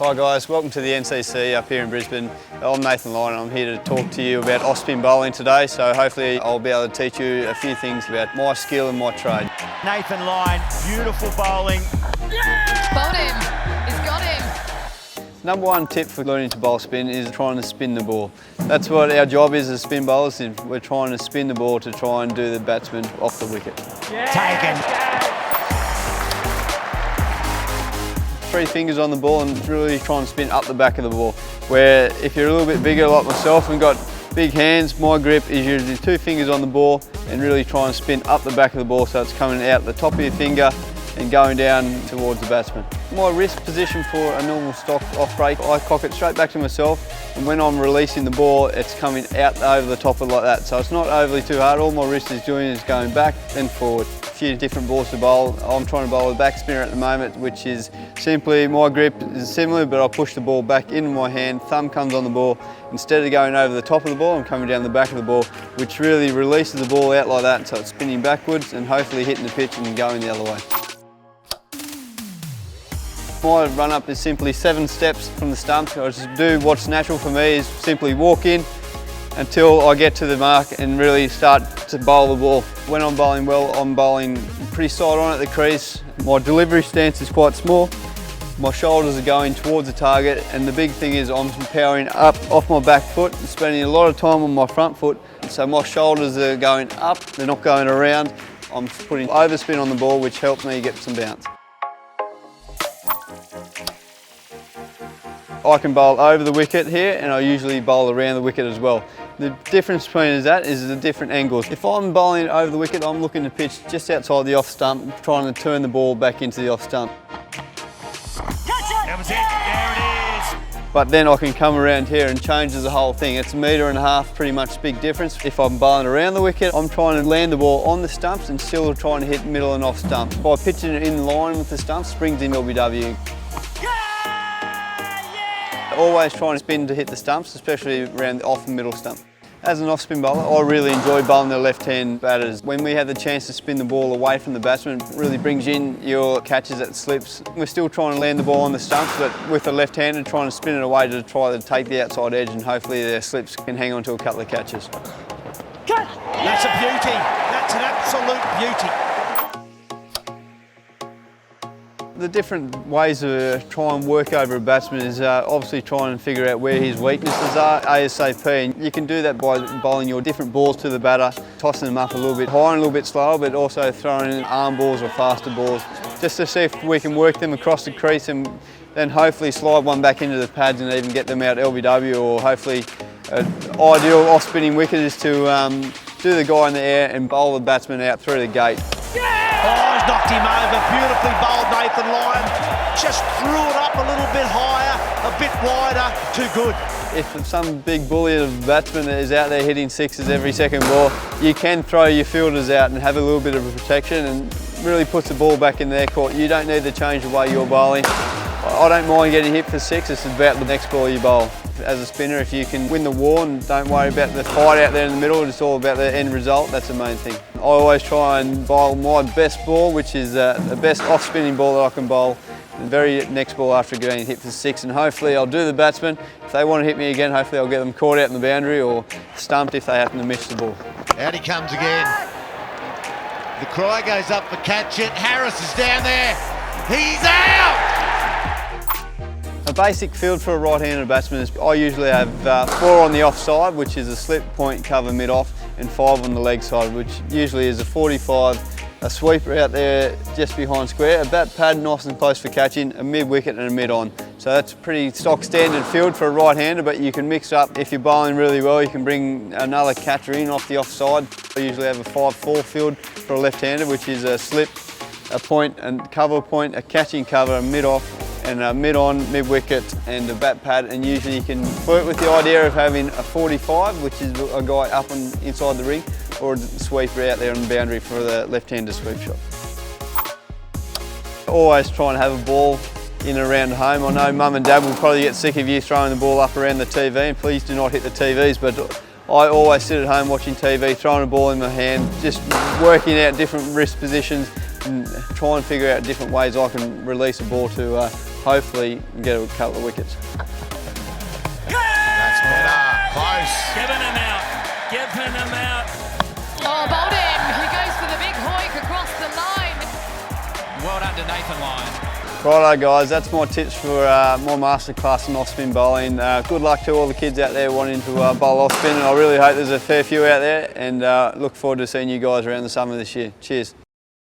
Hi guys, welcome to the NCC up here in Brisbane. I'm Nathan Lyon and I'm here to talk to you about off-spin bowling today, so hopefully I'll be able to teach you a few things about my skill and my trade. Nathan Lyon, beautiful bowling. Yeah! Bowled him, he's got him. Number one tip for learning to bowl spin is trying to spin the ball. That's what our job is as spin bowlers. We're trying to spin the ball to try and do the batsman off the wicket. Yeah. Taken. 3 fingers on the ball and really try and spin up the back of the ball. Where if you're a little bit bigger like myself and got big hands, my grip is usually 2 fingers on the ball and really try and spin up the back of the ball so it's coming out the top of your finger and going down towards the batsman. My wrist position for a normal stock off break, I cock it straight back to myself, and when I'm releasing the ball, it's coming out over the top of it like that. So it's not overly too hard. All my wrist is doing is going back and forward. A few different balls to bowl. I'm trying to bowl a back spinner at the moment, which is simply, my grip is similar, but I push the ball back into my hand, thumb comes on the ball. Instead of going over the top of the ball, I'm coming down the back of the ball, which really releases the ball out like that, so it's spinning backwards and hopefully hitting the pitch and going the other way. My run-up is simply 7 steps from the stump. I just do what's natural for me, is simply walk in until I get to the mark and really start to bowl the ball. When I'm bowling well, I'm bowling pretty side on at the crease. My delivery stance is quite small. My shoulders are going towards the target, and the big thing is I'm powering up off my back foot and spending a lot of time on my front foot. So my shoulders are going up, they're not going around. I'm putting overspin on the ball, which helps me get some bounce. I can bowl over the wicket here, and I usually bowl around the wicket as well. The difference between that is the different angles. If I'm bowling over the wicket, I'm looking to pitch just outside the off stump, trying to turn the ball back into the off stump. That was it, there it is. But then I can come around here and changes the whole thing. It's 1.5 meters, pretty much big difference. If I'm bowling around the wicket, I'm trying to land the ball on the stumps and still trying to hit middle and off stump. By pitching it in line with the stumps, springs in LBW. Always trying to spin to hit the stumps, especially around the off and middle stump. As an off-spin bowler, I really enjoy bowling the left-hand batters. When we have the chance to spin the ball away from the batsman, it really brings in your catches at slips. We're still trying to land the ball on the stumps, but with the left-hander trying to spin it away to try to take the outside edge, and hopefully their slips can hang on to a couple of catches. Catch! That's a beauty. That's an absolute beauty. The different ways to try and work over a batsman is obviously trying to figure out where his weaknesses are ASAP, and you can do that by bowling your different balls to the batter, tossing them up a little bit higher and a little bit slower, but also throwing in arm balls or faster balls, just to see if we can work them across the crease and then hopefully slide one back into the pads and even get them out LBW, or hopefully an ideal off-spinning wicket is to do the guy in the air and bowl the batsman out through the gate. Oh, he's knocked him over. Beautifully bowled, Nathan Lyon. Just threw it up a little bit higher, a bit wider. Too good. If some big bully of a batsman is out there hitting sixes every second ball, you can throw your fielders out and have a little bit of a protection, and really puts the ball back in their court. You don't need to change the way you're bowling. I don't mind getting hit for 6, it's about the next ball you bowl. As a spinner, if you can win the war and don't worry about the fight out there in the middle, it's all about the end result, that's the main thing. I always try and bowl my best ball, which is the best off-spinning ball that I can bowl, the very next ball after getting hit for 6, and hopefully I'll do the batsman. If they want to hit me again, hopefully I'll get them caught out in the boundary or stumped if they happen to miss the ball. Out he comes again. The cry goes up for catch it. Harris is down there. He's out! A basic field for a right-handed batsman is, I usually have 4 on the offside, which is a slip, point, cover, mid-off, and 5 on the leg side, which usually is a 45, a sweeper out there just behind square, a bat pad nice and close for catching, a mid-wicket and a mid-on. So that's a pretty stock standard field for a right-hander, but you can mix up. If you're bowling really well, you can bring another catcher in off the offside. I usually have a 5-4 field for a left-hander, which is a slip, a point, and cover point, a catching cover, a mid-off, and a mid-on, mid-wicket and a bat pad, and usually you can flirt with the idea of having a 45, which is a guy up and inside the ring, or a sweeper out there on the boundary for the left-hander sweep shot. Always try and have a ball in and around home. I know Mum and Dad will probably get sick of you throwing the ball up around the TV, and please do not hit the TVs, but I always sit at home watching TV, throwing a ball in my hand, just working out different wrist positions and try and figure out different ways I can release a ball to hopefully get a couple of wickets. That's better. Close. Giving him out. Giving him out. Oh, bowled him. He goes for the big hoik across the line. Well done to Nathan Lyon. Righto guys, that's my tips for my masterclass in off-spin bowling. Good luck to all the kids out there wanting to bowl off-spin, and I really hope there's a fair few out there, and look forward to seeing you guys around the summer this year. Cheers.